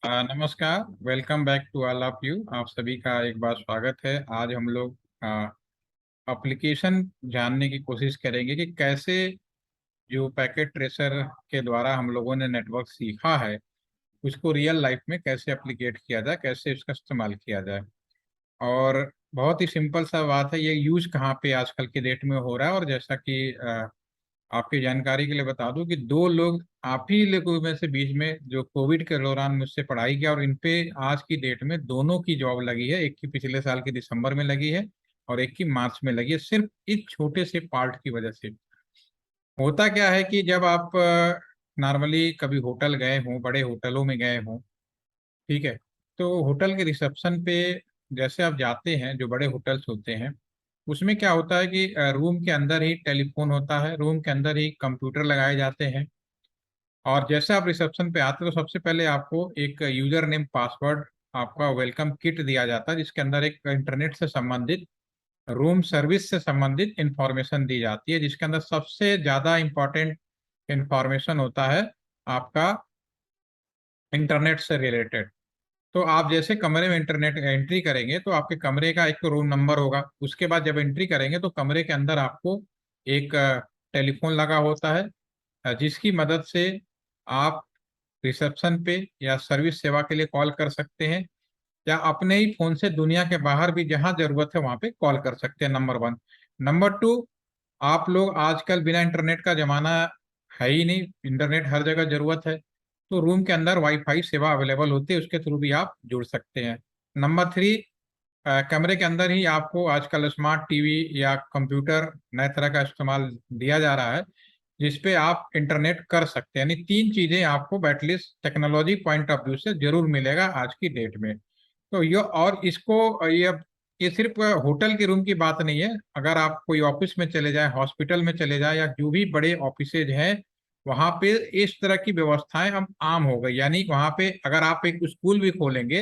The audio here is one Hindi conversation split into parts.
नमस्कार। Welcome back to all of you. आप सभी का एक बार स्वागत है। आज हम लोग एप्लीकेशन जानने की कोशिश करेंगे कि कैसे जो पैकेट ट्रेसर के द्वारा हम लोगों ने नेटवर्क सीखा है उसको रियल लाइफ में कैसे एप्लीकेट किया जाए, कैसे इसका इस्तेमाल किया जाए। और बहुत ही सिंपल सा बात है, ये यूज कहाँ पे आजकल के डेट में हो रहा है। और जैसा कि आपकी जानकारी के लिए बता दूं कि दो लोग आप ही लोगों में से बीच में जो कोविड के दौरान मुझसे पढ़ाई किया और इन पे आज की डेट में दोनों की जॉब लगी है। एक की पिछले साल के दिसंबर में लगी है और एक की मार्च में लगी है, सिर्फ इस छोटे से पार्ट की वजह से। होता क्या है कि जब आप नॉर्मली कभी होटल गए हों, बड़े होटलों में गए हों, ठीक है, तो होटल के रिसेप्शन पे जैसे आप जाते हैं, जो बड़े होटल्स होते हैं उसमें क्या होता है कि रूम के अंदर ही टेलीफोन होता है, रूम के अंदर ही कंप्यूटर लगाए जाते हैं। और जैसे आप रिसेप्शन पे आते हो तो सबसे पहले आपको एक यूजर नेम पासवर्ड, आपका वेलकम किट दिया जाता है, जिसके अंदर एक इंटरनेट से संबंधित, रूम सर्विस से संबंधित इंफॉर्मेशन दी जाती है, जिसके अंदर सबसे ज्यादा इंपॉर्टेंट इंफॉर्मेशन होता है आपका इंटरनेट से रिलेटेड। तो आप जैसे कमरे में इंटरनेट एंट्री करेंगे तो आपके कमरे का एक तो रूम नंबर होगा। उसके बाद जब एंट्री करेंगे तो कमरे के अंदर आपको एक टेलीफोन लगा होता है, जिसकी मदद से आप रिसेप्शन पे या सर्विस सेवा के लिए कॉल कर सकते हैं, या अपने ही फोन से दुनिया के बाहर भी जहां जरूरत है वहां पे कॉल कर सकते हैं। Number one. नंबर टू, आप लोग आजकल बिना इंटरनेट का जमाना है ही नहीं, इंटरनेट हर जगह जरूरत है। तो रूम के अंदर वाईफाई सेवा अवेलेबल होती है, उसके थ्रू भी आप जुड़ सकते हैं। नंबर थ्री, कमरे के अंदर ही आपको आजकल स्मार्ट टीवी या कंप्यूटर नए तरह का इस्तेमाल दिया जा रहा है, जिसपे आप इंटरनेट कर सकते हैं। यानी तीन चीजें आपको at least technology point of view से जरूर मिलेगा आज की डेट में। तो ये, और इसको ये सिर्फ होटल के रूम की बात नहीं है। अगर आप कोई ऑफिस में चले जाए, हॉस्पिटल में चले जाए, या जो भी बड़े ऑफिसेज हैं वहां पे इस तरह की व्यवस्थाएं अब आम हो गई। यानी वहां पे अगर आप एक स्कूल भी खोलेंगे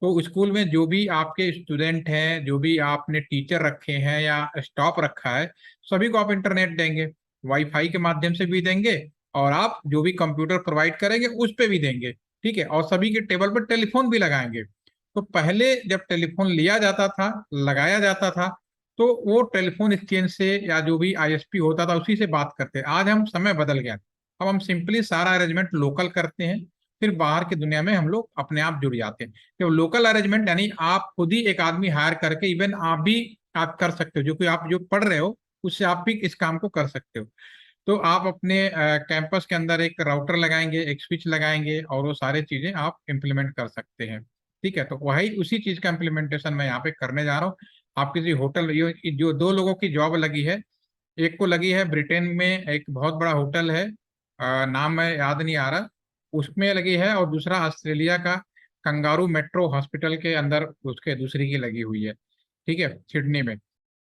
तो स्कूल में जो भी आपके स्टूडेंट हैं, जो भी आपने टीचर रखे हैं या स्टाफ रखा है, सभी को आप इंटरनेट देंगे, वाईफाई के माध्यम से भी देंगे, और आप जो भी कंप्यूटर प्रोवाइड करेंगे उस पे भी देंगे। ठीक है, और सभी के टेबल पर टेलीफोन भी लगाएंगे। तो पहले जब टेलीफोन लिया जाता था, लगाया जाता था, तो वो टेलीफोन एक्सचेंज से या जो भी आईएसपी होता था उसी से बात करते। आज हम समय बदल गया, अब हम सिंपली सारा अरेंजमेंट लोकल करते हैं, फिर बाहर की दुनिया में हम लोग अपने आप जुड़ जाते हैं। तो लोकल अरेंजमेंट यानी आप खुद ही एक आदमी हायर करके, इवन आप भी आप कर सकते हो, जो कि आप जो पढ़ रहे हो उससे आप भी इस काम को कर सकते हो। तो आप अपने कैंपस के अंदर एक राउटर लगाएंगे, एक स्विच लगाएंगे, और वो सारे चीजें आप इम्प्लीमेंट कर सकते हैं। ठीक है, तो वही उसी चीज का इम्प्लीमेंटेशन मैं यहाँ पे करने जा रहा हूँ। आप किसी होटल, ये जो दो लोगों की जॉब लगी है, एक को लगी है ब्रिटेन में, एक बहुत बड़ा होटल है, नाम मैं याद नहीं आ रहा, उसमें लगी है, और दूसरा ऑस्ट्रेलिया का कंगारू मेट्रो हॉस्पिटल के अंदर उसके दूसरी की लगी हुई है। ठीक है, सिडनी में।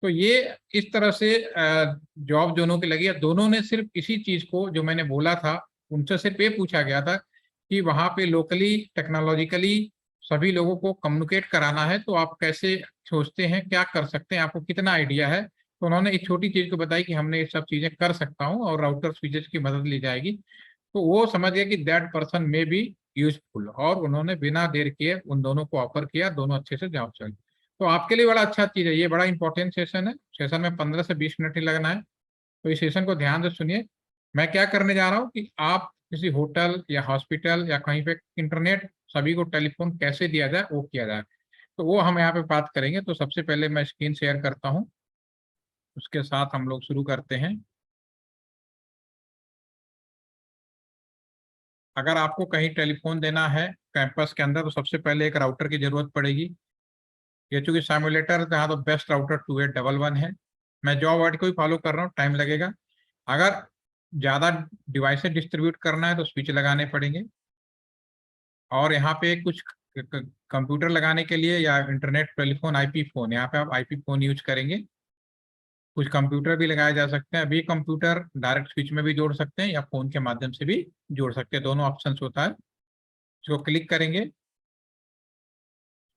तो ये इस तरह से जॉब दोनों की लगी है। दोनों ने सिर्फ इसी चीज को जो मैंने बोला था, उनसे सिर्फ ये पूछा गया था कि वहां पे लोकली टेक्नोलॉजिकली सभी लोगों को कम्युनिकेट कराना है, तो आप कैसे सोचते हैं, क्या कर सकते हैं, आपको कितना आइडिया है। तो उन्होंने एक छोटी चीज को बताई कि हमने ये सब चीजें कर सकता हूँ और राउटर स्विचेस की मदद ली जाएगी। तो वो समझ गया कि दैट पर्सन में बी यूजफुल, और उन्होंने बिना देर किए उन दोनों को ऑफर किया, दोनों अच्छे से जॉब चल। तो आपके लिए बड़ा अच्छा चीज है, ये बड़ा इंपॉर्टेंट सेशन है। सेशन में 15 से 20 मिनट ही लगना है, तो इस सेशन को ध्यान से सुनिए। मैं क्या करने जा रहा हूँ कि आप किसी होटल या हॉस्पिटल या कहीं पे इंटरनेट, सभी को टेलीफोन कैसे दिया जाए, वो किया जाए, तो वो हम यहाँ पे बात करेंगे। तो सबसे पहले मैं स्क्रीन शेयर करता हूँ, उसके साथ हम लोग शुरू करते हैं। अगर आपको कहीं टेलीफोन देना है कैंपस के अंदर, तो सबसे पहले एक राउटर की जरूरत पड़ेगी। ये चूंकि सिमुलेटर है तो बेस्ट राउटर 2811 है। मैं जॉब वर्ड को ही फॉलो कर रहा हूँ, टाइम लगेगा। अगर ज़्यादा डिवाइसेस डिस्ट्रीब्यूट करना है तो स्विच लगाने पड़ेंगे, और यहाँ पे कुछ कंप्यूटर लगाने के लिए या इंटरनेट टेलीफोन आईपी फोन, यहाँ पे आप आईपी फोन यूज करेंगे। कुछ कंप्यूटर भी लगाए जा सकते हैं, अभी कंप्यूटर डायरेक्ट स्विच में भी जोड़ सकते हैं या फोन के माध्यम से भी जोड़ सकते हैं, दोनों ऑप्शंस होता है। इसको क्लिक करेंगे,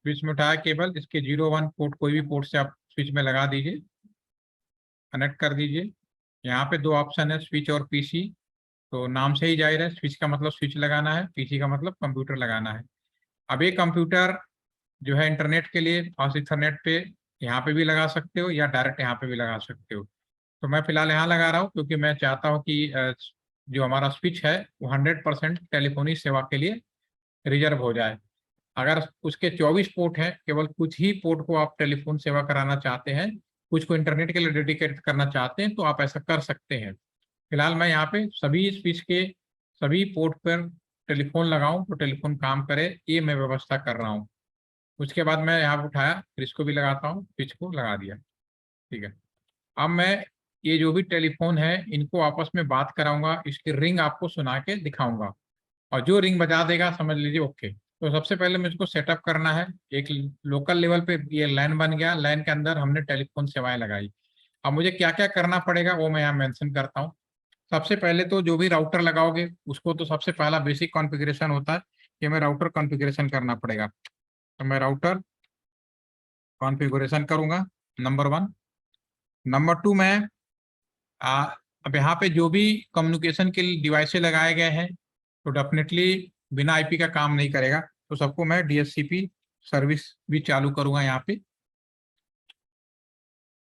स्विच में उठाया केबल, इसके 01 पोर्ट कोई भी पोर्ट से आप स्विच में लगा दीजिए, कनेक्ट कर दीजिए। यहाँ पे दो ऑप्शन है, स्विच और पीसी। तो नाम से ही जाहिर है, स्विच का मतलब स्विच लगाना है, पीसी का मतलब कंप्यूटर लगाना है। अब ये कंप्यूटर जो है इंटरनेट के लिए फास्ट इथरनेट पे यहाँ पे भी लगा सकते हो या डायरेक्ट यहाँ पे भी लगा सकते हो। तो मैं फिलहाल यहाँ लगा रहा हूँ क्योंकि मैं चाहता हूँ कि जो हमारा स्विच है वो 100% टेलीफोनी सेवा के लिए रिजर्व हो जाए। अगर उसके 24 पोर्ट हैं, केवल कुछ ही पोर्ट को आप टेलीफोन सेवा कराना चाहते हैं, कुछ को इंटरनेट के लिए डेडिकेट करना चाहते हैं, तो आप ऐसा कर सकते हैं। फिलहाल मैं यहाँ पे सभी स्विच के सभी पोर्ट पर टेलीफोन लगाऊं तो टेलीफोन काम करे, ये मैं व्यवस्था कर रहा हूँ। उसके बाद मैं यहाँ पे उठाया, फिर इसको भी लगाता हूँ, स्विच को लगा दिया। ठीक है। अब मैं ये जो भी टेलीफोन है इनको आपस में बात कराऊंगा, इसकी रिंग आपको सुना के दिखाऊंगा, और जो रिंग बजा देगा समझ लीजिए ओके। तो सबसे पहले मुझको सेटअप करना है। एक लोकल लेवल पे ये लैन बन गया, लैन के अंदर हमने टेलीफोन सेवाएं लगाई। अब मुझे क्या क्या करना पड़ेगा वो मैं यहाँ मेंशन करता हूँ। सबसे पहले तो जो भी राउटर लगाओगे उसको तो सबसे पहला बेसिक कॉन्फ़िगरेशन होता है कि मैं राउटर कॉन्फ़िगरेशन करना पड़ेगा। तो मैं राउटर कॉन्फ़िगरेशन करूंगा, नंबर 1। नंबर 2 मैं आ, अब यहाँ पे जो भी कम्युनिकेशन के लिए डिवाइसें लगाए गए हैं तो डेफिनेटली बिना आईपी का काम नहीं करेगा, तो सबको मैं डीएचसीपी सर्विस भी चालू करूंगा यहाँ पे।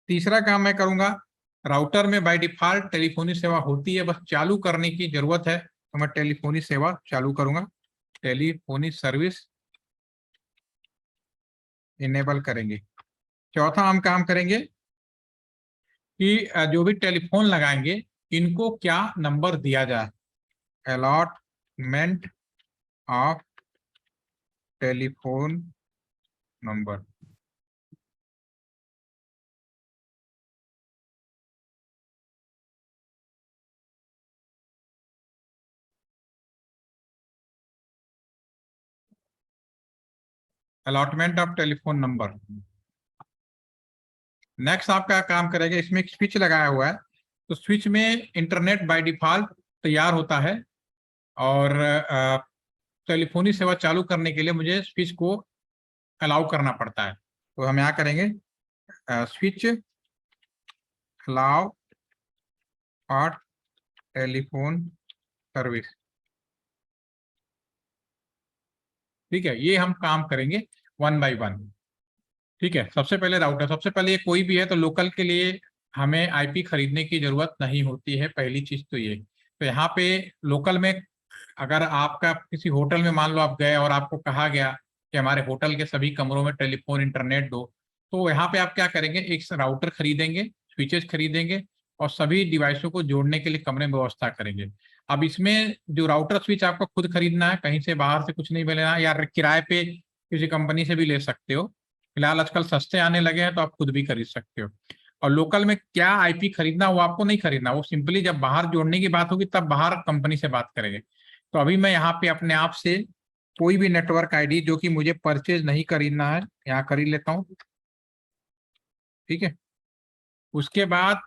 तीसरा काम मैं करूंगा, राउटर में बाय डिफॉल्ट टेलीफोनी सेवा होती है, बस चालू करने की जरूरत है, तो मैं टेलीफोनी सेवा चालू करूंगा, टेलीफोनी सर्विस इनेबल करेंगे। चौथा हम काम करेंगे कि जो भी टेलीफोन लगाएंगे इनको क्या नंबर दिया जाए, allotment of telephone number. Allotment of telephone number. Next आपका काम करेगा, इसमें एक स्विच लगाया हुआ है, तो स्विच में इंटरनेट बाय डिफॉल्ट तैयार होता है, और टेलीफोनी सेवा चालू करने के लिए मुझे स्विच को अलाउ करना पड़ता है। तो हम यहाँ करेंगे स्विच अलाउ और टेलीफोन सर्विस। ठीक है, ये हम काम करेंगे 1 बाय 1। ठीक है, सबसे पहले राउटर, सबसे पहले ये कोई भी है तो लोकल के लिए हमें आईपी खरीदने की जरूरत नहीं होती है, पहली चीज तो ये। तो यहाँ पे लोकल में अगर आपका किसी होटल में मान लो आप गए और आपको कहा गया कि हमारे होटल के सभी कमरों में टेलीफोन इंटरनेट दो, तो यहाँ पे आप क्या करेंगे, एक राउटर खरीदेंगे, स्विचेस खरीदेंगे, और सभी डिवाइसों को जोड़ने के लिए कमरे में व्यवस्था करेंगे। अब इसमें जो राउटर स्विच आपको खुद खरीदना है, कहीं से बाहर से कुछ नहीं मिलेगा, या किराए पे किसी कंपनी से भी ले सकते हो। फिलहाल आजकल सस्ते आने लगे हैं तो आप खुद भी खरीद सकते हो। और लोकल में क्या आईपी खरीदना वो आपको नहीं खरीदना, वो सिंपली जब बाहर जोड़ने की बात होगी तब बाहर कंपनी से बात करेंगे। तो अभी मैं यहाँ पे अपने आप से कोई भी नेटवर्क आईडी जो कि मुझे परचेज नहीं खरीदना है यहाँ खरीद लेता हूँ। ठीक है, उसके बाद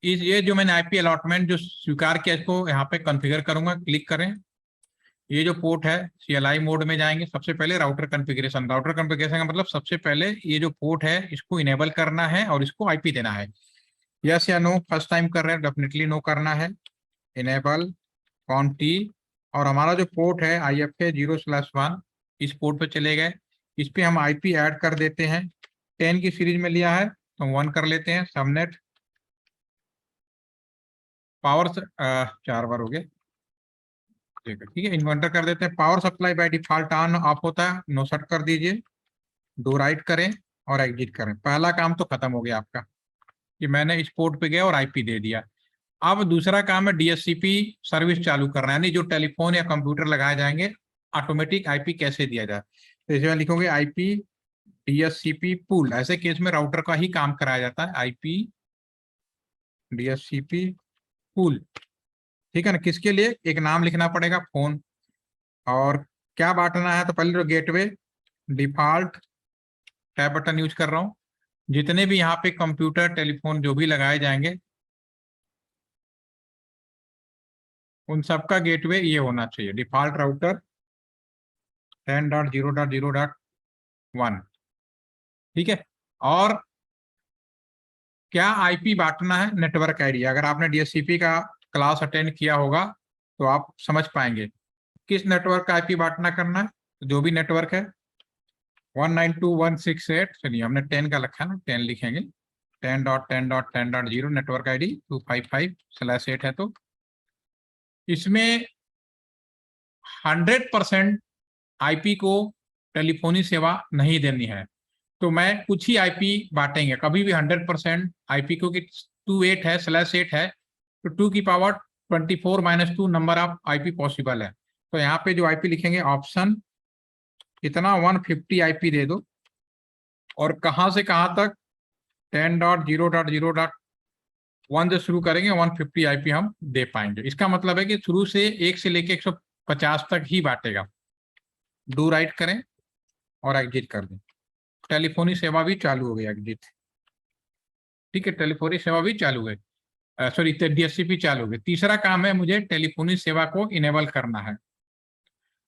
इस ये जो मैंने आईपी अलॉटमेंट जो स्वीकार किया इसको यहाँ पे कॉन्फ़िगर करूंगा, क्लिक करें। ये जो पोर्ट है सीएलआई मोड में जाएंगे, सबसे पहले राउटर कॉन्फ़िगरेशन। राउटर कॉन्फ़िगरेशन का मतलब सबसे पहले ये जो पोर्ट है इसको इनेबल करना है और इसको आईपी देना है। यस या नो, फर्स्ट टाइम कर रहे हैं डेफिनेटली नो करना है। इनेबल कॉन्टी, और हमारा जो पोर्ट है IFA 0/1, इस पोर्ट पे चले गए, इस पे हम आईपी ऐड कर देते हैं। 10 की सीरीज में लिया है तो 1 कर लेते हैं। सबनेट पावर 4 बार हो गए। ठीक है, इन्वर्टर कर देते हैं। Power supply by default on off होता है, नो सेट कर दीजिए। दो राइट करें और एग्जिट करें। पहला काम तो खत्म हो गया आपका कि मैंने इस पोर्ट पे गया और आईपी दे दिया। अब दूसरा काम है डीएचसीपी सर्विस चालू करना, यानी जो टेलीफोन या कंप्यूटर लगाए जाएंगे ऑटोमेटिक आईपी कैसे दिया जाए। तो इसमें लिखोगे आईपी डीएचसीपी पूल, ऐसे केस में राउटर का ही काम कराया जाता है, आईपी डीएचसीपी पूल। ठीक है ना, किसके लिए, एक नाम लिखना पड़ेगा फोन, और क्या बांटना है, तो पहले तो gateway default tab button use कर रहा हूँ। जितने भी यहाँ पे कंप्यूटर टेलीफोन जो भी लगाए जाएंगे उन सबका गेटवे ये होना चाहिए, डिफॉल्ट राउटर 10.0.0.1। ठीक है, और क्या आईपी बांटना है, नेटवर्क आईडी। अगर आपने डीएचसीपी का क्लास अटेंड किया होगा तो आप समझ पाएंगे। किस नेटवर्क का आईपी बांटना करना है, तो जो भी नेटवर्क है 192.168, चलिए हमने 10 का रखा ना, 10 लिखेंगे, 10.10.10.0 नेटवर्क आईडी 255/8 है। तो इसमें 100% आईपी को टेलीफोनी सेवा नहीं देनी है, तो मैं कुछ ही आईपी बांटेंगे, कभी भी 100% आईपी, क्योंकि 28 है /8 है, तो 2 की power 24 - 2 number of IP possible है। तो यहाँ पे जो आईपी लिखेंगे ऑप्शन इतना 150 आईपी दे दो, और कहाँ से कहाँ तक 10.0.0.1 से शुरू करेंगे 150 आईपी हम दे पाएंगे। इसका मतलब है कि शुरू से 1 से लेके 150 तक ही बांटेगा। डू राइट करें और एग्जिट कर दें। टेलीफोनी सेवा भी चालू हो गई, एग्जिट। ठीक है, टेलीफोनी सेवा भी चालू है, सॉरी डीएससीपी चालू हो गई। तीसरा काम है मुझे टेलीफोनी सेवा को इनेबल करना है।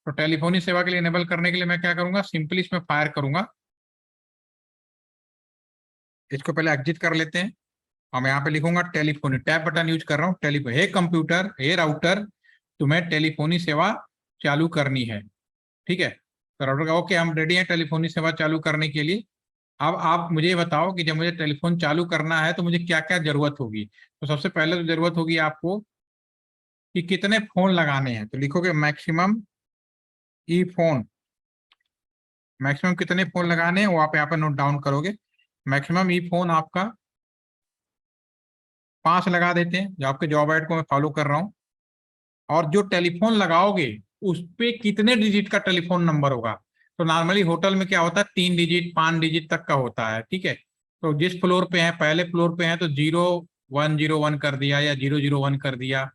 तो टेलीफोनी सेवा के लिए इनेबल करने के लिए मैं क्या करूंगा, सिंपली इसमें फायर करूंगा। इसको पहले एग्जिट कर लेते हैं। हम यहाँ पे लिखूंगा टेलीफोनी, टैब बटन यूज कर रहा हूँ, टेलीफोन, हे कंप्यूटर, हे राउटर, तुम्हें टेलीफोनी सेवा चालू करनी है। ठीक है, तो राउटर का ओके, हम रेडी हैं टेलीफोनी सेवा चालू करने के लिए। अब आप मुझे बताओ कि जब मुझे टेलीफोन चालू करना है तो मुझे क्या क्या जरूरत होगी। तो सबसे पहले तो जरूरत होगी आपको कि कितने फोन लगाने हैं, तो लिखोगे मैक्सिमम ई फोन। मैक्सिमम कितने फोन लगाने हैं वो आप यहाँ पे नोट डाउन करोगे। मैक्सिमम ई फोन आपका 5 लगा देते हैं, जो आपके जॉब ऐड को मैं फॉलो कर रहा हूँ। और जो टेलीफोन लगाओगे उस पे कितने डिजिट का टेलीफोन नंबर होगा, तो नॉर्मली होटल में क्या होता है 3 डिजिट 5 डिजिट तक का होता है। ठीक है, तो जिस फ्लोर पे है, पहले फ्लोर पे है तो 0101 कर दिया या 001 कर दिया।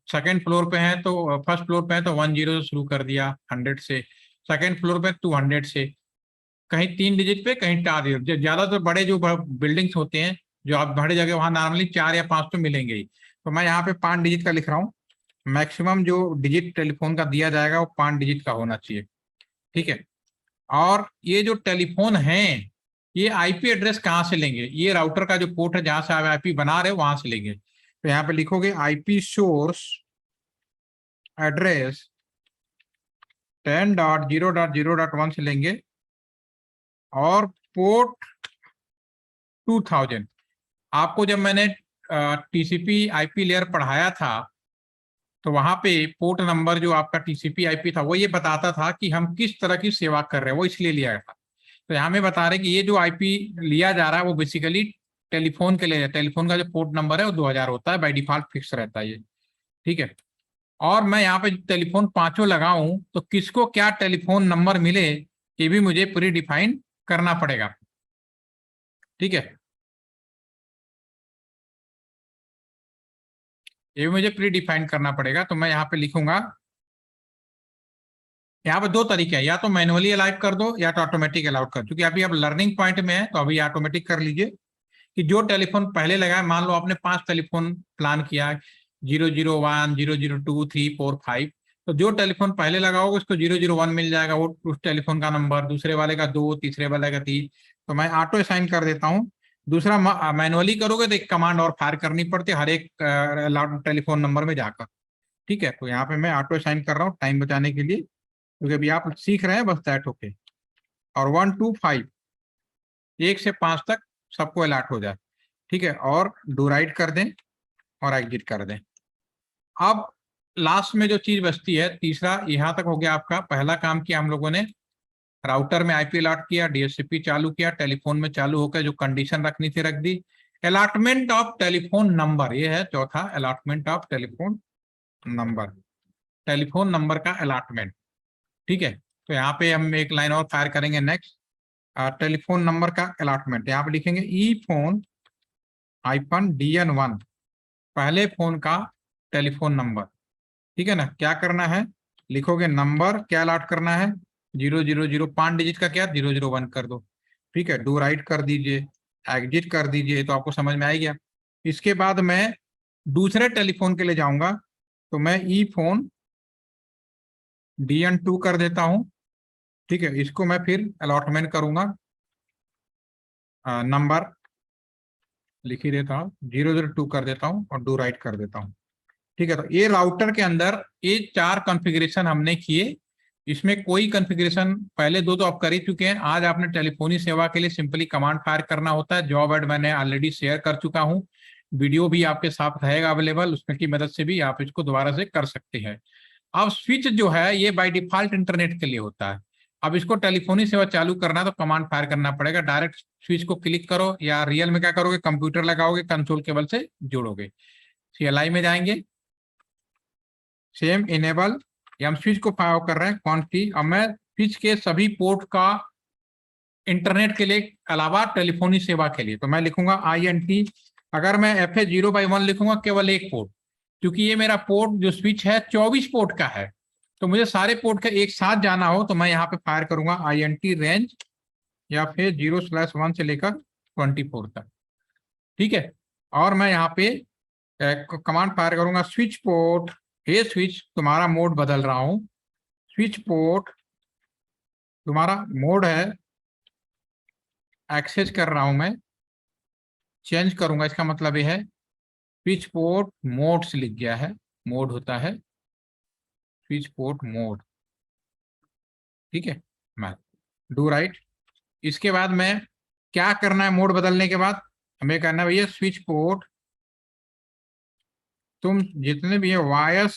सेकंड फ्लोर पे है तो फर्स्ट फ्लोर पे है तो 10 से शुरू कर दिया 100 से। सेकंड फ्लोर पे 200 से, कहीं 3 डिजिट पे कहीं 4 डिजिट। ज्यादा तो बड़े जो बिल्डिंग्स होते हैं, जो आप बड़े जगह, वहां नॉर्मली 4 या 5 तो मिलेंगे ही। तो मैं यहाँ पे 5 डिजिट का लिख रहा हूँ। मैक्सिमम जो डिजिट टेलीफोन का दिया जाएगा वो 5 डिजिट का होना चाहिए। ठीक है, और ये जो टेलीफोन है ये आईपी एड्रेस कहाँ से लेंगे, ये राउटर का जो पोर्ट है जहां से आप आईपी बना रहे हो वहां से लेंगे। तो यहाँ पे लिखोगे आईपी सोर्स एड्रेस 10.0.0.1 से लेंगे, और पोर्ट 2000। आपको जब मैंने टीसीपी आईपी लेयर पढ़ाया था तो वहां पे पोर्ट नंबर जो आपका टीसीपी आईपी था वो ये बताता था कि हम किस तरह की सेवा कर रहे हैं, वो इसलिए लिया था। तो यहाँ में बता रहे कि ये जो आईपी लिया जा रहा है वो बेसिकली टेलीफोन के लिए, टेलीफोन का जो पोर्ट नंबर है वो 2000 होता है, बाय डिफॉल्ट फिक्स रहता है ये। ठीक है, और मैं यहाँ पे टेलीफोन पांचों लगाऊं तो किसको क्या टेलीफोन नंबर मिले ये भी मुझे पूरी डिफाइन करना पड़ेगा। ठीक है, ये भी मुझे प्री डिफाइन करना पड़ेगा। तो मैं यहाँ पे लिखूंगा, यहाँ पे 2 तरीके हैं, या तो मैनुअली अलाउ कर दो या तो ऑटोमेटिक अलाउड कर। क्योंकि अभी आप लर्निंग पॉइंट में है तो अभी ऑटोमेटिक कर लीजिए कि जो टेलीफोन पहले लगाए, मान लो आपने 5 टेलीफोन प्लान किया, 001 002 3 4 5, तो जो टेलीफोन पहले लगाओगे उसको 001 मिल जाएगा, वो उस टेलीफोन का नंबर, दूसरे वाले का 2, तीसरे वाले का 3। तो मैं ऑटो असाइन कर देता हूँ। दूसरा मैनुअली करोगे तो एक कमांड और फायर करनी पड़ती है हर एक टेलीफोन नंबर में जाकर। ठीक है, तो यहाँ पे मैं ऑटो असाइन कर रहा हूँ टाइम बचाने के लिए, क्योंकि अभी आप सीख रहे हैं बस दैट ओके। और 125 1 से 5 तक सबको अलर्ट हो जाए। ठीक है, और डू राइट कर दें और एग्जिट कर दें। अब लास्ट में जो चीज बचती है, तीसरा, यहां तक हो गया आपका पहला काम किया हम लोगों ने, राउटर में आईपी अलॉट किया, डीएचसीपी चालू किया, टेलीफोन में चालू होकर जो कंडीशन रखनी थी रख दी। अलॉटमेंट ऑफ टेलीफोन नंबर, ये है चौथा, allotment of telephone number, telephone number का अलॉटमेंट। ठीक है, तो यहाँ पे हम एक लाइन और फायर करेंगे नेक्स्ट, टेलीफोन नंबर का अलॉटमेंट। यहाँ पे लिखेंगे ई फोन -DN1, पहले फोन का टेलीफोन नंबर। ठीक है ना, क्या करना है, लिखोगे नंबर क्या अलॉट करना है, 000, 5 डिजिट का क्या 001 कर दो। ठीक है, डू राइट कर दीजिए, एग्जिट कर दीजिए, तो आपको समझ में आ गया। इसके बाद मैं दूसरे टेलीफोन के लिए जाऊंगा, तो मैं ई फोन DN2 कर देता हूं। ठीक है, इसको मैं फिर अलॉटमेंट करूंगा, नंबर लिख ही देता हूँ, 002 कर देता हूँ और डू राइट कर देता हूँ। ठीक है, तो ये राउटर के अंदर ये 4 कॉन्फ़िगरेशन हमने किए। इसमें कोई कॉन्फ़िगरेशन पहले 2 तो आप कर ही चुके हैं। आज आपने टेलीफोनी सेवा के लिए सिंपली कमांड फायर करना होता है। जॉब एड मैंने ऑलरेडी शेयर कर चुका हूँ, वीडियो भी आपके साथ रहेगा अवेलेबल, उसमें की मदद से भी आप इसको दोबारा से कर सकते हैं। अब स्विच जो है ये बाय डिफॉल्ट इंटरनेट के लिए होता है। अब इसको टेलीफोनी सेवा चालू करना है तो कमांड फायर करना पड़ेगा। डायरेक्ट स्विच को क्लिक करो, या रियल में क्या करोगे, कंप्यूटर लगाओगे, कंसोल केबल से जोड़ोगे। CLI में जाएंगे, सेम इनेबल, या हम स्विच को फायर कर रहे हैं कौन सी। अब मैं स्विच के सभी पोर्ट का इंटरनेट के लिए अलावा टेलीफोनी सेवा के लिए तो मैं लिखूंगा INT। अगर मैं FA 0/1 लिखूंगा केवल एक पोर्ट, क्योंकि ये मेरा पोर्ट जो स्विच है 24 पोर्ट का है, तो मुझे सारे पोर्ट का एक साथ जाना हो तो मैं यहाँ पे फायर करूंगा INT रेंज, या फिर 0/1 से लेकर 24 तक। ठीक है, और मैं यहाँ पे कमांड फायर करूंगा स्विच पोर्ट। हे स्विच, तुम्हारा मोड बदल रहा हूं। स्विच पोर्ट तुम्हारा मोड है, एक्सेस कर रहा हूं मैं, चेंज करूंगा। इसका मतलब ये है स्विच पोर्ट मोड से लिख गया है, मोड होता है स्विच पोर्ट मोड। ठीक है, मैं डू राइट। इसके बाद मैं क्या करना है, मोड बदलने के बाद हमें करना है भैया स्विच पोर्ट, तुम जितने भी है वायस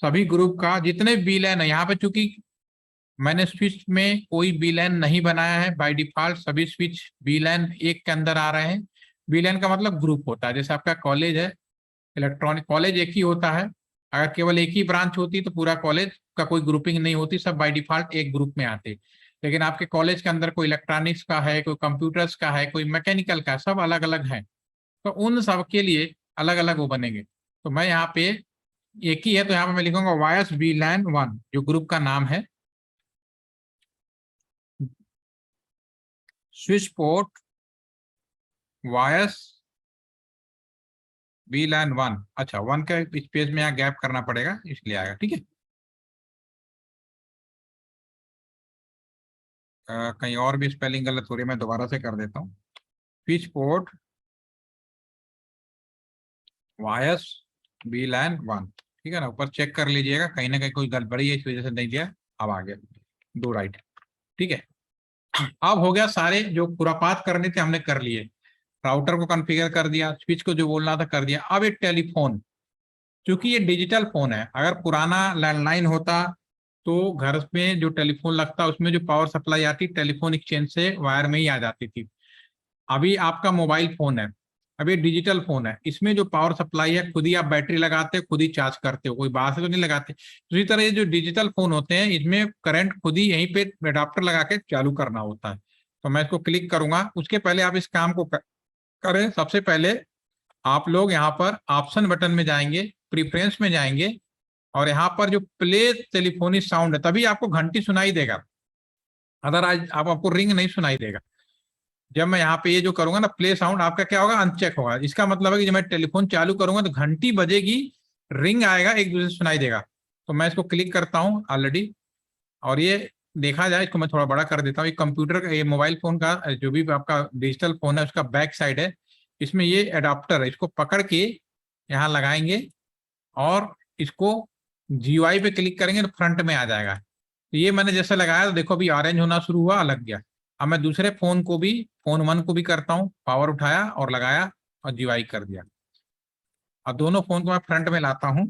सभी ग्रुप का जितने VLAN है यहाँ पे, चूंकि मैंने स्विच में कोई VLAN नहीं बनाया है, बाय डिफॉल्ट सभी स्विच VLAN एक के अंदर आ रहे हैं। VLAN का मतलब ग्रुप होता है, जैसे आपका कॉलेज है, इलेक्ट्रॉनिक कॉलेज एक ही होता है। अगर केवल एक ही ब्रांच होती तो पूरा कॉलेज का कोई ग्रुपिंग नहीं होती, सब बाय डिफॉल्ट एक ग्रुप में आते। लेकिन आपके कॉलेज के अंदर कोई इलेक्ट्रॉनिक्स का है, कोई कंप्यूटर्स का है, कोई मैकेनिकल का, सब अलग अलग है, तो उन सब के लिए अलग अलग वो बनेंगे। तो मैं यहाँ पे एक ही है तो यहाँ पे मैं लिखूंगा वायस VLAN 1 जो ग्रुप का नाम है, स्विच पोर्ट वायस VLAN 1। अच्छा, 1 का स्पेस में यहाँ गैप करना पड़ेगा, इसलिए आएगा। ठीक है, कहीं और भी स्पेलिंग गलत हो रही है, मैं दोबारा से कर देता हूँ। Switch port wise VLAN 1। ठीक है ना, ऊपर चेक कर लीजिएगा, कहीं ना कहीं कोई गड़बड़ी है, इस वजह से नहीं दिया। अब आ गया, डू राइट। ठीक है, अब हो गया, सारे जो खुरापात करने थे हमने कर लिए। राउटर को कॉन्फ़िगर कर दिया, स्विच को जो बोलना था कर दिया। अब ये टेलीफोन, क्योंकि ये डिजिटल फोन है, अगर पुराना लैंडलाइन होता तो घर में जो टेलीफोन लगता उसमें जो पावर सप्लाई आती टेलीफोन एक्सचेंज से वायर में ही आ जाती थी। अभी आपका मोबाइल फोन है, अब ये डिजिटल फोन है, इसमें जो पावर सप्लाई है खुद ही आप बैटरी लगाते हो, खुद ही चार्ज करते हो, कोई बाहर से तो नहीं लगाते। उसी तरह ये जो डिजिटल फोन होते हैं इसमें करंट खुद ही यहीं पे एडाप्टर लगा के चालू करना होता है। तो मैं इसको क्लिक करूंगा, उसके पहले आप इस काम को करें। सबसे पहले आप लोग यहाँ पर ऑप्शन बटन में जाएंगे, प्रीफरेंस में जाएंगे, और यहाँ पर जो प्ले टेलीफोनी साउंड है तभी आपको घंटी सुनाई देगा, अदरवाइज आपको रिंग नहीं सुनाई देगा। जब मैं यहाँ पे ये जो करूंगा ना प्ले साउंड, आपका क्या होगा, अनचेक होगा। इसका मतलब है कि जब मैं टेलीफोन चालू करूंगा तो घंटी बजेगी, रिंग आएगा, एक दूसरे से सुनाई देगा। तो मैं इसको क्लिक करता हूँ ऑलरेडी, और ये देखा जाए, इसको मैं थोड़ा बड़ा कर देता हूँ। ये कंप्यूटर का, ये मोबाइल फोन का जो भी आपका डिजिटल फोन है उसका बैक साइड है, इसमें ये एडाप्टर है, इसको पकड़ के यहाँ लगाएंगे और इसको GUI पे क्लिक करेंगे तो फ्रंट में आ जाएगा। तो ये मैंने जैसे लगाया तो देखो अभी ऑरेंज होना शुरू हुआ, लग गया। अब मैं दूसरे फोन को भी, फोन 1 को भी करता हूँ, पावर उठाया और लगाया और GUI कर दिया। अब दोनों फोन को मैं फ्रंट में लाता हूँ।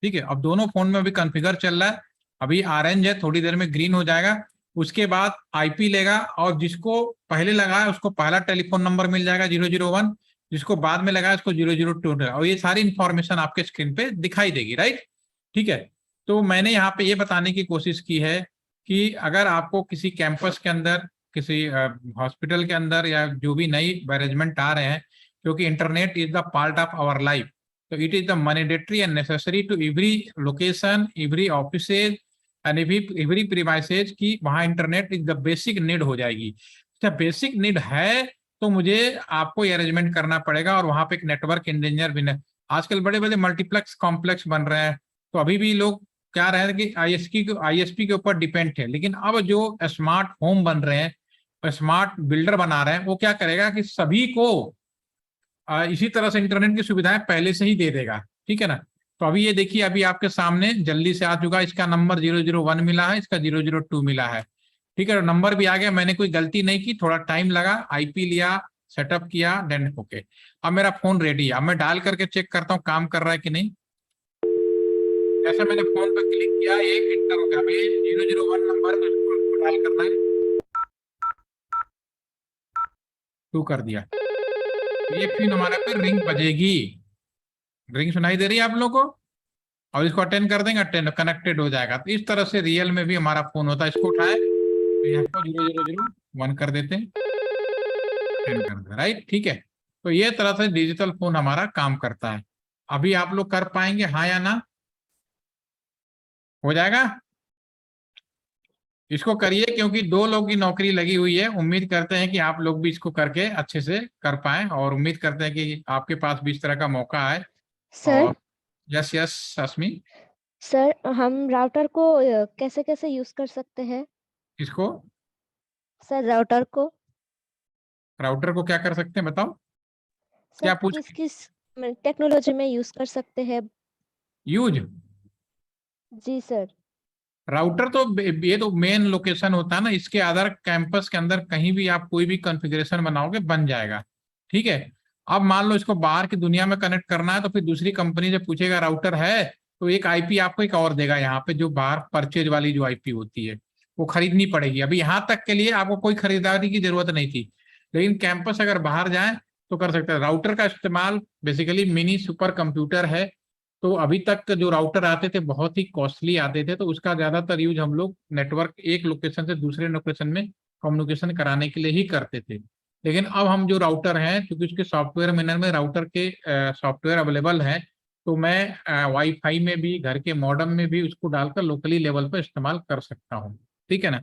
ठीक है, अब दोनों फोन में अभी कॉन्फ़िगर चल रहा है, अभी ऑरेंज है, थोड़ी देर में ग्रीन हो जाएगा। उसके बाद IP लेगा, और जिसको पहले लगाया उसको पहला टेलीफोन नंबर मिल जाएगा 001, जिसको बाद में लगाया उसको 002, और ये सारी इंफॉर्मेशन आपके स्क्रीन पे दिखाई देगी। राइट, ठीक है। तो मैंने यहाँ पे ये बताने की कोशिश की है कि अगर आपको किसी कैंपस के अंदर, किसी हॉस्पिटल के अंदर, या जो भी नई मैनेजमेंट आ रहे हैं, क्योंकि internet is the part of our life, so it is the mandatory and necessary to every location, every offices and every premises की वहाँ internet is the basic need हो जाएगी। जब बेसिक नीड है तो मुझे आपको ये अरेंजमेंट करना पड़ेगा, और वहाँ पे एक नेटवर्क इंजीनियर भी है। आजकल बड़े बड़े मल्टीप्लेक्स कॉम्प्लेक्स बन रहे हैं, तो अभी भी लोग क्या रहे हैं कि ISP के ऊपर डिपेंड है। लेकिन अब जो स्मार्ट होम बन रहे हैं, स्मार्ट बिल्डर बना रहे हैं, वो क्या करेगा कि सभी को इसी तरह से इंटरनेट की सुविधाएं पहले से ही दे देगा, ठीक है ना। तो अभी ये देखिए, अभी आपके सामने जल्दी से आ चुका, इसका नंबर 001 मिला है, इसका 002 मिला है, ठीक है। नंबर भी आ गया, मैंने कोई गलती नहीं की, थोड़ा टाइम लगा, आईपी लिया, सेटअप किया, देन ओके। अब मेरा फोन रेडी है, अब मैं डायल करके चेक करता हूँ काम कर रहा है कि नहीं। जैसे मैंने फोन पर क्लिक किया, ये इंटर हो गया। अभी 001 नंबर है, उसको डायल करना है, 2 कर दिया। ये फिर हमारे पे रिंग बजेगी, रिंग सुनाई दे रही है आप लोगों को, और इसको अटेंड कर देंगे, अटेंड कनेक्टेड हो जाएगा। तो इस तरह से रियल में भी हमारा फोन होता है। इसको उठाए तो यहाँ को 0001 कर देते हैं, अटेंड कर दे, राइट, ठीक है। तो ये तरह से डिजिटल फोन हमारा काम करता है। अभी आप लोग कर पाएंगे हाँ या ना? हो जाएगा? इसको करिए, क्योंकि 2 लोग की नौकरी लगी हुई है। उम्मीद करते हैं कि आप लोग भी इसको करके अच्छे से कर पाएं, और उम्मीद करते हैं कि आपके पास भी इस तरह का मौका आए। सर और यस यस अश्मी। सर हम राउटर को कैसे कैसे यूज कर सकते हैं? इसको, सर राउटर को राउटर को क्या कर सकते हैं बताओ, सर क्या पूछ किस किस टेक्नोलॉजी में यूज कर सकते हैं? यूज? जी सर। राउटर तो ये तो मेन लोकेशन होता है ना, इसके अदर कैंपस के अंदर कहीं भी आप कोई भी कॉन्फ़िगरेशन बनाओगे बन जाएगा, ठीक है। अब मान लो इसको बाहर की दुनिया में कनेक्ट करना है, तो फिर दूसरी कंपनी से पूछेगा राउटर है, तो एक आईपी आपको एक और देगा यहाँ पे, जो बाहर परचेज वाली जो आईपी होती है वो खरीदनी पड़ेगी। अभी यहाँ तक के लिए आपको कोई खरीदारी की जरूरत नहीं थी, लेकिन कैंपस अगर बाहर जाए तो कर सकते हैं। राउटर का इस्तेमाल बेसिकली मिनी सुपर कंप्यूटर है। तो अभी तक जो राउटर आते थे बहुत ही कॉस्टली आते थे, तो उसका ज्यादातर यूज हम लोग नेटवर्क एक लोकेशन से दूसरे लोकेशन में कम्युनिकेशन कराने के लिए ही करते थे। लेकिन अब हम जो राउटर हैं, क्योंकि उसके सॉफ्टवेयर में राउटर के सॉफ्टवेयर अवेलेबल हैं, तो मैं वाईफाई में भी, घर के मॉडेम में भी उसको डालकर लोकली लेवल पर इस्तेमाल कर सकता हूँ, ठीक है ना।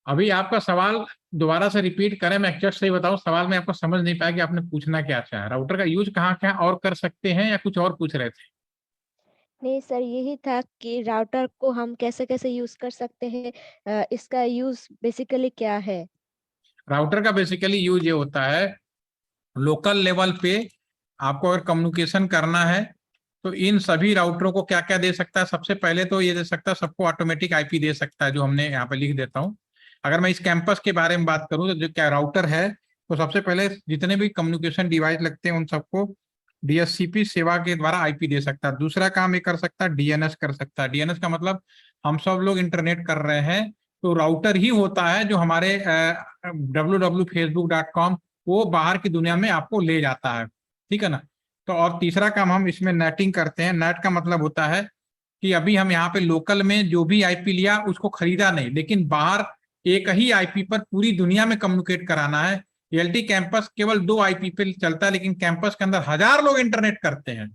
अभी आपका सवाल दोबारा से रिपीट करें, मैं एग्जैक्ट सही बताऊं, सवाल में आपको समझ नहीं पाया कि आपने पूछना क्या चाहा। राउटर का यूज कहाँ कहाँ और कर सकते हैं, या कुछ और पूछ रहे थे? नहीं सर, यही था कि राउटर को हम कैसे कैसे यूज कर सकते हैं, इसका यूज बेसिकली क्या है? राउटर का बेसिकली यूज ये होता है, लोकल लेवल पे आपको अगर कम्युनिकेशन करना है तो इन सभी राउटरों को क्या क्या दे सकता है। सबसे पहले तो ये दे सकता है, सबको ऑटोमेटिक आईपी दे सकता है, जो हमने यहाँ पे लिख देता हूँ। अगर मैं इस कैंपस के बारे में बात करूँ, तो जो क्या राउटर है, तो सबसे पहले जितने भी कम्युनिकेशन डिवाइस लगते हैं उन सबको डीएससीपी सेवा के द्वारा आईपी दे सकता है। दूसरा काम ये कर सकता है, डीएनएस कर सकता है। डीएनएस का मतलब, हम सब लोग इंटरनेट कर रहे हैं, तो राउटर ही होता है जो हमारे www.facebook.com वो बाहर की दुनिया में आपको ले जाता है, ठीक है ना। तो और तीसरा काम हम इसमें नेटिंग करते हैं। नेट का मतलब होता है कि अभी हम यहाँ पे लोकल में जो भी आईपी लिया उसको खरीदा नहीं, लेकिन बाहर एक ही आईपी पर पूरी दुनिया में कम्युनिकेट कराना है। एलटी कैंपस केवल 2 आईपी पे चलता है, लेकिन कैंपस के अंदर 1000 लोग इंटरनेट करते हैं,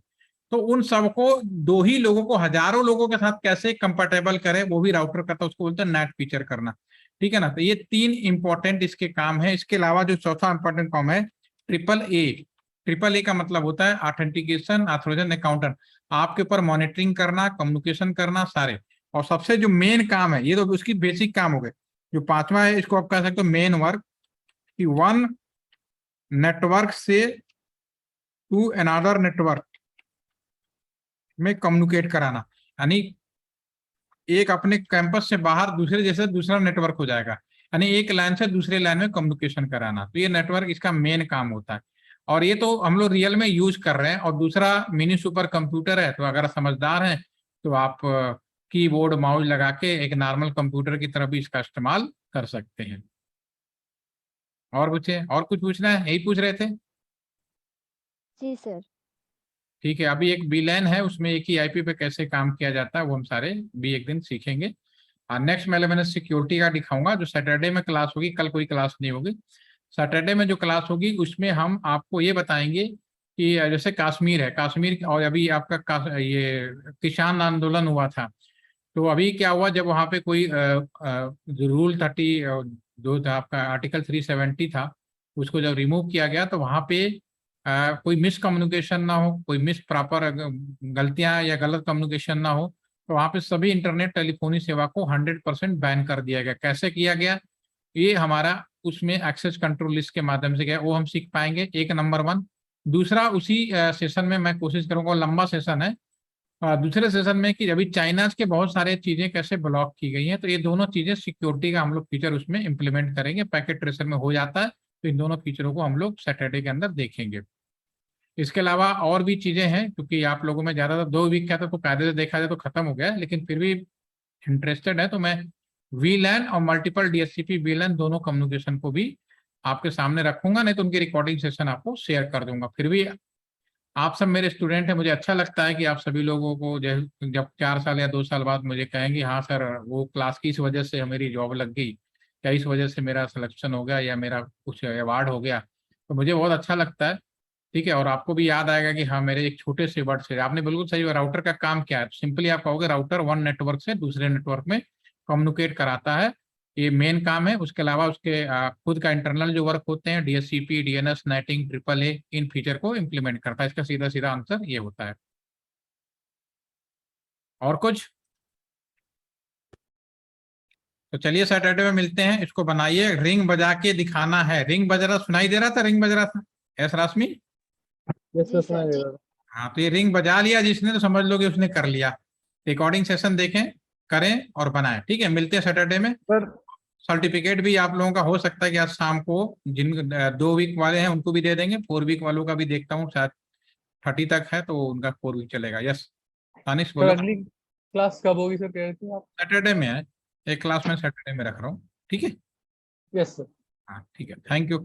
तो उन सबको, 2 ही लोगों को हजारों लोगों के साथ कैसे कंपेटेबल करे, वो भी राउटर करता है, उसको बोलते हैं नेट फीचर करना, ठीक है ना। तो ये 3 इंपॉर्टेंट इसके काम है। इसके अलावा जो चौथा इंपॉर्टेंट काम है, ट्रिपल ए। ट्रिपल ए का मतलब होता है ऑथेंटिकेशन, ऑथराइजेशन, अकाउंट, आपके ऊपर मॉनिटरिंग करना, कम्युनिकेशन करना, सारे। और सबसे जो मेन काम है, ये तो उसकी बेसिक काम हो गए। जो पांचवा है, इसको आप कह सकते हो मेन वर्क, कि वन नेटवर्क से टू अनदर नेटवर्क में कम्युनिकेट कराना, यानी एक अपने कैंपस से बाहर दूसरे जैसे दूसरा नेटवर्क हो जाएगा, यानी एक लाइन से दूसरे लाइन में कम्युनिकेशन कराना। तो ये नेटवर्क इसका मेन काम होता है, और ये तो हम लोग रियल में यूज कर रहे हैं। और दूसरा मिनी सुपर कंप्यूटर है, तो अगर समझदार हैं तो आप कीबोर्ड माउस लगा के एक नॉर्मल कंप्यूटर की तरह भी इसका इस्तेमाल कर सकते हैं। और कुछ है, और कुछ पूछना है, यही पूछ रहे थे? जी सर। ठीक है। अभी एक बीलैन है, उसमें एक ही आईपी पे कैसे काम किया जाता है वो हम सारे भी एक दिन सीखेंगे। और नेक्स्ट मैंने सिक्योरिटी का दिखाऊंगा, जो सैटरडे में क्लास होगी, कल कोई क्लास नहीं होगी। सैटरडे में जो क्लास होगी उसमें हम आपको ये बताएंगे कि जैसे कश्मीर है, कश्मीर और अभी आपका ये किसान आंदोलन हुआ था, तो अभी क्या हुआ, जब वहाँ पे कोई जो रूल 30 जो था आपका आर्टिकल 370 था, उसको जब रिमूव किया गया, तो वहाँ पे कोई मिसकम्युनिकेशन ना हो, कोई मिस प्रॉपर गलतियां या गलत कम्युनिकेशन ना हो, तो वहाँ पे सभी इंटरनेट टेलीफोनी सेवा को 100% बैन कर दिया गया। कैसे किया गया, ये हमारा उसमें एक्सेस कंट्रोल लिस्ट के माध्यम से गया, वो हम सीख पाएंगे। एक नंबर 1। दूसरा उसी सेशन में मैं कोशिश करूंगा, लंबा सेशन है, दूसरे सेशन में कि अभी चाइनाज के बहुत सारे चीजें कैसे ब्लॉक की गई हैं, तो ये दोनों चीजें सिक्योरिटी का हम लोग फीचर उसमें इंप्लीमेंट करेंगे। पैकेट ट्रेसर में हो जाता है, तो इन दोनों फीचरों को हम लोग सैटरडे के अंदर देखेंगे। इसके अलावा और भी चीजें हैं, क्योंकि आप लोगों में ज्यादातर 2 वीक का था तो कायदे से देखा जाए तो खत्म हो गया है, लेकिन फिर भी इंटरेस्टेड है तो मैं वीलैन और मल्टीपल डीएचसीपी वीलैन दोनों कम्युनिकेशन को भी आपके सामने रखूंगा, नहीं तो उनकी रिकॉर्डिंग सेशन आपको शेयर कर दूंगा। फिर भी आप सब मेरे स्टूडेंट हैं, मुझे अच्छा लगता है कि आप सभी लोगों को जब 4 साल या 2 साल बाद मुझे कहेंगे हाँ सर वो क्लास की इस वजह से मेरी जॉब लग गई, या इस वजह से मेरा सिलेक्शन हो गया, या मेरा कुछ अवार्ड हो गया, तो मुझे बहुत अच्छा लगता है। ठीक है, और आपको भी याद आएगा कि हाँ मेरे एक छोटे से वर्ड से आपने बिल्कुल सही, राउटर का काम क्या है, सिंपली आप कहोगे राउटर वन नेटवर्क से दूसरे नेटवर्क में कम्युनिकेट कराता है, ये मेन काम है। उसके अलावा उसके खुद का इंटरनल जो वर्क होते हैं, DSCP, DNS, netting, triple A, in feature को इम्प्लीमेंट करता है। इसका सीधा सीधा आंसर ये होता है। और कुछ? तो चलिए सैटरडे में मिलते हैं। इसको बनाइए, रिंग बजा के दिखाना है। रिंग बज रहा, सुनाई दे रहा था रिंग बज रहा था? एस राशमी? यस जी सर, सर सुनाई दे जी। रहा था। हाँ, तो ये रिंग बजा लिया जिसने, तो समझ लो कि उसने कर लिया। रिकॉर्डिंग सेशन देखें, करें और बनाएं। ठीक है, मिलते हैं सैटरडे में। सर सर्टिफिकेट भी आप लोगों का हो सकता है कि आज शाम को, जिन 2 वीक वाले हैं उनको भी दे देंगे, 4 वीक वालों का भी देखता हूँ, शायद 30 तक है तो उनका 4 वीक चलेगा। यस तानिश सर बोलो। अगली क्लास कब होगी सर, कह रहे थे आप? सैटरडे में है, एक क्लास में सैटरडे में रख रहा हूँ। ठीक है। Yes sir. हाँ ठीक है, थैंक यू।